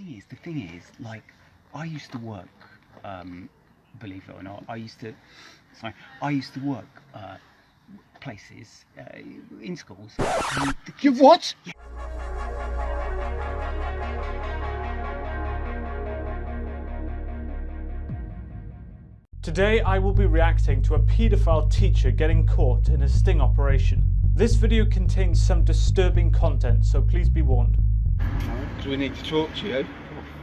thing is, like, I used to work, believe it or not, I used to work places in schools. You what? Yeah. Today I will be reacting to a paedophile teacher getting caught in a sting operation. This video contains some disturbing content, so please be warned. Because we need to talk to you.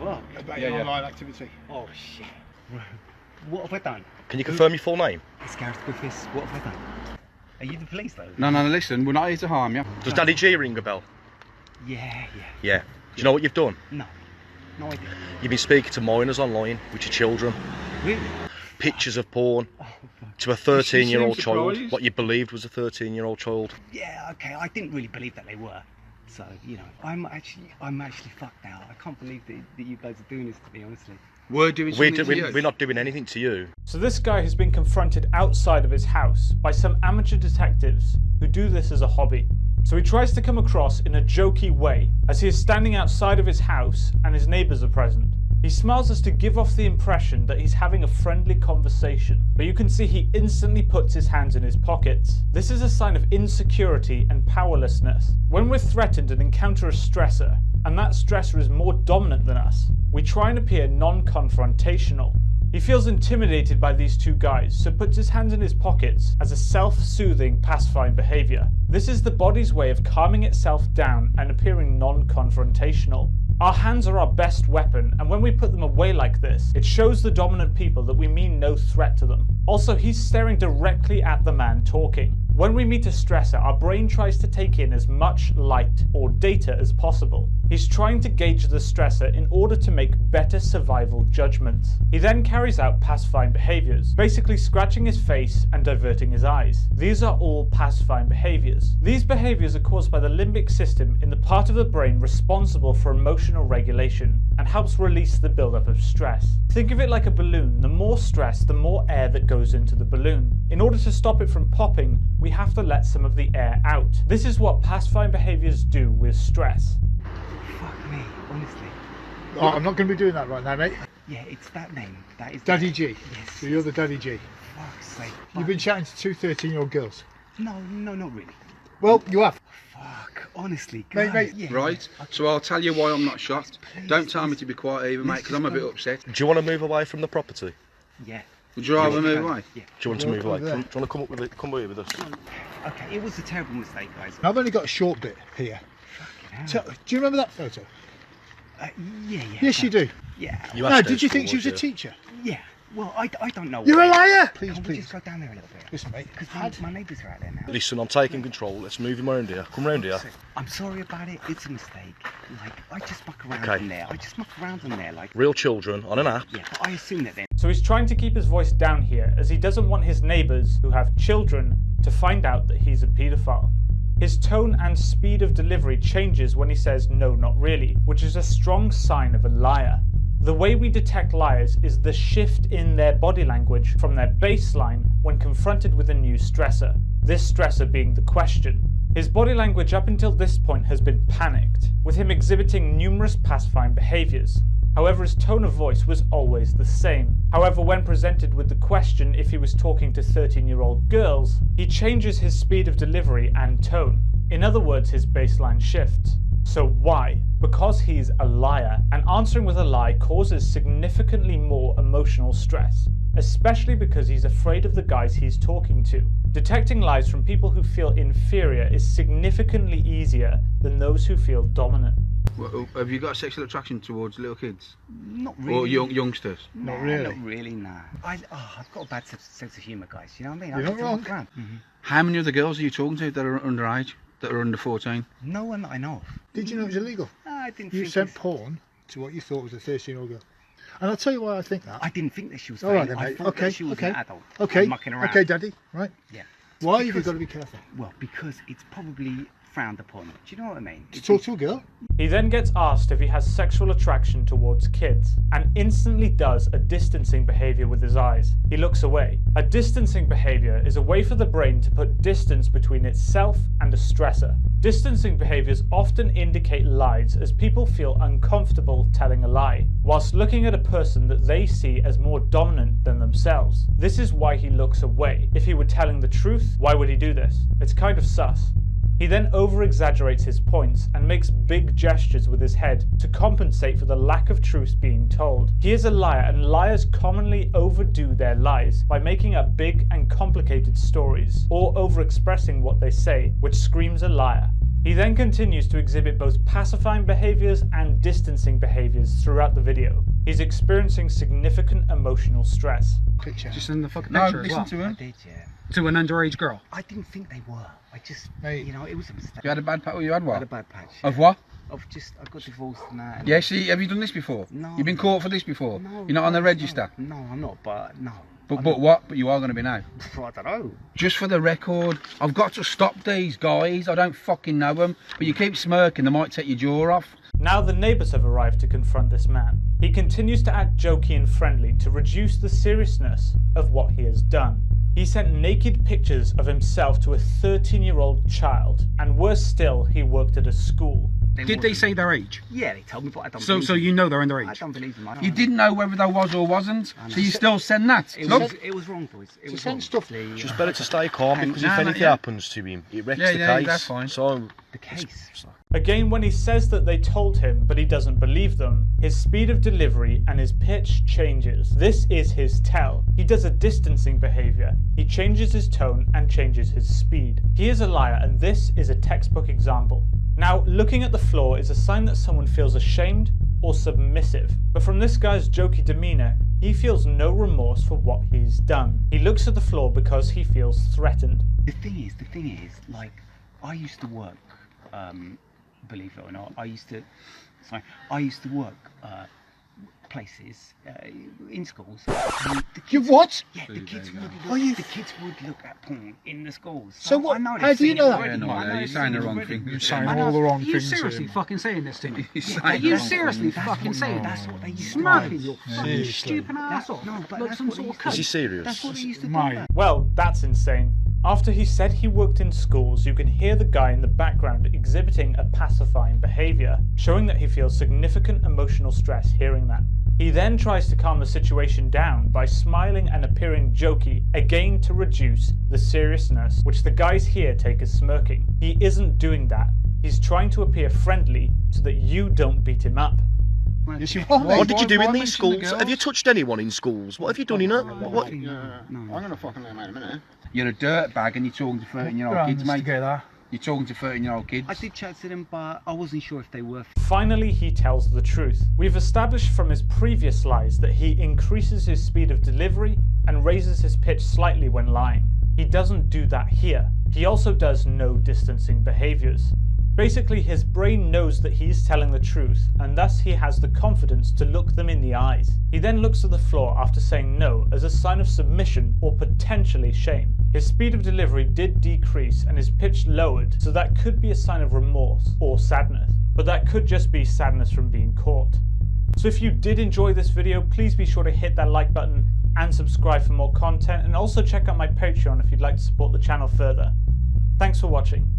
Oh, fuck. About your online activity. Oh, shit. What have I done? Can you confirm your full name? It's Gareth Griffiths. What have I done? Are you the police, though? No, listen, we're not here to harm you. Does Daddy G ring a bell? Yeah. Yeah. Do you know what you've done? No idea. You've been speaking to minors online, with your children. Really? Pictures of porn to a You 13-year-old seem child, surprised. what you believed was a 13-year-old child. Yeah, okay, I didn't really believe that they were. So, you know, I'm actually fucked now. I can't believe that you guys are doing this to me, honestly. We're doing something to you. We're not doing anything to you. So this guy has been confronted outside of his house by some amateur detectives who do this as a hobby. So he tries to come across in a jokey way as he is standing outside of his house and his neighbours are present. He smiles as to give off the impression that he's having a friendly conversation, but you can see he instantly puts his hands in his pockets. This is a sign of insecurity and powerlessness. When we're threatened and encounter a stressor, and that stressor is more dominant than us, we try and appear non-confrontational. He feels intimidated by these two guys, so puts his hands in his pockets as a self-soothing, pacifying behaviour. This is the body's way of calming itself down and appearing non-confrontational. Our hands are our best weapon, and when we put them away like this, it shows the dominant people that we mean no threat to them. Also, he's staring directly at the man talking. When we meet a stressor, our brain tries to take in as much light or data as possible. He's trying to gauge the stressor in order to make better survival judgments. He then carries out pacifying behaviours, basically scratching his face and diverting his eyes. These are all pacifying behaviours. These behaviours are caused by the limbic system in the part of the brain responsible for emotional regulation and helps release the buildup of stress. Think of it like a balloon. The more stress, the more air that goes into the balloon. In order to stop it from popping, we have to let some of the air out. This is what pacifying behaviours do with stress. Fuck me, honestly. Oh, I'm not going to be doing that right now, mate. Yeah, it's that name. That is Daddy G. Yes. So you're the Daddy G. Fuck's sake. You've been chatting to two 13-year-old girls. No, not really. Well, you have. Fuck, honestly, Mate, guys. mate. Yeah, Right, so I'll tell you why I'm not shocked. Don't tell me to be quiet either, mate, because I'm a bit upset. Do you want to move away from the property? Yeah. Would you rather move away? Yeah. Do you want to move away? Over there. Do you want to come with us? Okay, it was a terrible mistake, guys. I've only got a short bit here. Fucking hell. Do you remember that photo? Yeah. Yes, you do. Yeah. You No, asked did us you think she was a towards teacher? Yeah. Well, I don't know. You're a liar! Please, Please, we please. just go down there a little bit? Listen, mate. Because my neighbours are out there now. Listen, I'm taking control. Let's move him around here. Come round here. I'm sorry about it. It's a mistake. Like, I just muck around Okay. in there. Like, Real children on an app. yeah, but I assume that then. So he's trying to keep his voice down here as he doesn't want his neighbours who have children to find out that he's a paedophile. His tone and speed of delivery changes when he says no, not really, which is a strong sign of a liar. The way we detect liars is the shift in their body language from their baseline when confronted with a new stressor, this stressor being the question. His body language up until this point has been panicked, with him exhibiting numerous pacifying behaviours. However, his tone of voice was always the same. However, when presented with the question if he was talking to 13-year-old girls, he changes his speed of delivery and tone. In other words, his baseline shifts. So why? Because he's a liar, and answering with a lie causes significantly more emotional stress, especially because he's afraid of the guys he's talking to. Detecting lies from people who feel inferior is significantly easier than those who feel dominant. Well, have you got a sexual attraction towards little kids? Not really. Or youngsters? Nah, really? Not really, nah. I've got a bad sense of humour, guys. You know what I mean? You're I not just wrong. walk around. How many other girls are you talking to that are underage, that are under 14? No one that I know of. Did you know it was illegal? I didn't You think sent this- porn to what you thought was a 13-year-old girl. And I'll tell you why I think that. I didn't think that she was All right fine. then, I mate. thought Okay, that she was okay. an adult. Okay, Mucking around. okay, Daddy, right? Yeah. Why have you Because- got to be careful? Well, because it's probably frowned upon. Do you know what I mean? To talk to a girl? He then gets asked if he has sexual attraction towards kids and instantly does a distancing behaviour with his eyes. He looks away. A distancing behaviour is a way for the brain to put distance between itself and a stressor. Distancing behaviours often indicate lies as people feel uncomfortable telling a lie, whilst looking at a person that they see as more dominant than themselves. This is why he looks away. If he were telling the truth, why would he do this? It's kind of sus. He then over-exaggerates his points and makes big gestures with his head to compensate for the lack of truth being told. He is a liar, and liars commonly overdo their lies by making up big and complicated stories or over-expressing what they say, which screams a liar. He then continues to exhibit both pacifying behaviours and distancing behaviours throughout the video. He's experiencing significant emotional stress. Picture. Just in the fucking No, picture as listen well. to I him. did, yeah. To an underage girl. I didn't think they were. I just, Mate. you know, it was a mistake. You had a bad patch. You had I what? had a bad patch. Of what? I got divorced and that. And Yeah, see, have you done this before? No. You've been caught for this before? No, You're not on the no, register? No, I'm not, but no. But what? But you are going to be now. I don't know. Just for the record, I've got to stop these guys. I don't fucking know them. But you keep smirking, they might take your jaw off. Now the neighbours have arrived to confront this man. He continues to act jokey and friendly to reduce the seriousness of what he has done. He sent naked pictures of himself to a 13-year-old child, and worse still, he worked at a school. Did they say their age? Yeah, they told me, but I don't So believe so them. you know they're I underage? don't believe them. I don't You know. didn't know whether there was or wasn't, I know. so you still send that. Look. It was wrong, boys. It To was send wrong. stuff- The, It's just better to stay calm because if no, anything yeah. happens to him, it wrecks Yeah, the yeah, case. that's fine. So the case. Again, when he says that they told him but he doesn't believe them, his speed of delivery and his pitch changes. This is his tell. He does a distancing behaviour. He changes his tone and changes his speed. He is a liar, and this is a textbook example. Now, looking at the floor is a sign that someone feels ashamed or submissive. But from this guy's jokey demeanour, he feels no remorse for what he's done. He looks at the floor because he feels threatened. The thing is, like, I used to work, believe it or not, I used to work places in schools. And the You kids, what? yeah, the kids would Are you- look. The kids would look at porn in the schools. So what- I know how they've do you seen know it that? already. Yeah, no, I know you're they've saying seen the it wrong already. thing. You're saying I all know. the wrong Are you things seriously here. fucking saying this to me? He's Yeah, Are saying you the wrong seriously thing. fucking saying That's this? what they used to Smirking do. your fucking Seriously. stupid ass off. No, but Like that's some what sort they of used to is he cunt. serious? That's what they used to do. Mate. back. Well, that's insane. After he said he worked in schools, you can hear the guy in the background exhibiting a pacifying behaviour, showing that he feels significant emotional stress hearing that. He then tries to calm the situation down by smiling and appearing jokey, again to reduce the seriousness, which the guys here take as smirking. He isn't doing that. He's trying to appear friendly so that you don't beat him up. Yes, you are. what did you do why in mention these the schools? Have you girls? touched anyone in schools? What have you done in it? What? Yeah, I'm gonna fucking let him out in a minute. You're a dirtbag and you're talking to 13-year-old kids, mate. Together. You're talking to 13-year-old kids. I did chat to them, but I wasn't sure if they were. Finally, he tells the truth. We've established from his previous lies that he increases his speed of delivery and raises his pitch slightly when lying. He doesn't do that here. He also does no distancing behaviours. Basically, his brain knows that he's telling the truth, and thus he has the confidence to look them in the eyes. He then looks at the floor after saying no as a sign of submission or potentially shame. His speed of delivery did decrease and his pitch lowered, so that could be a sign of remorse or sadness, but that could just be sadness from being caught. So if you did enjoy this video, please be sure to hit that like button and subscribe for more content, and also check out my Patreon if you'd like to support the channel further. Thanks for watching.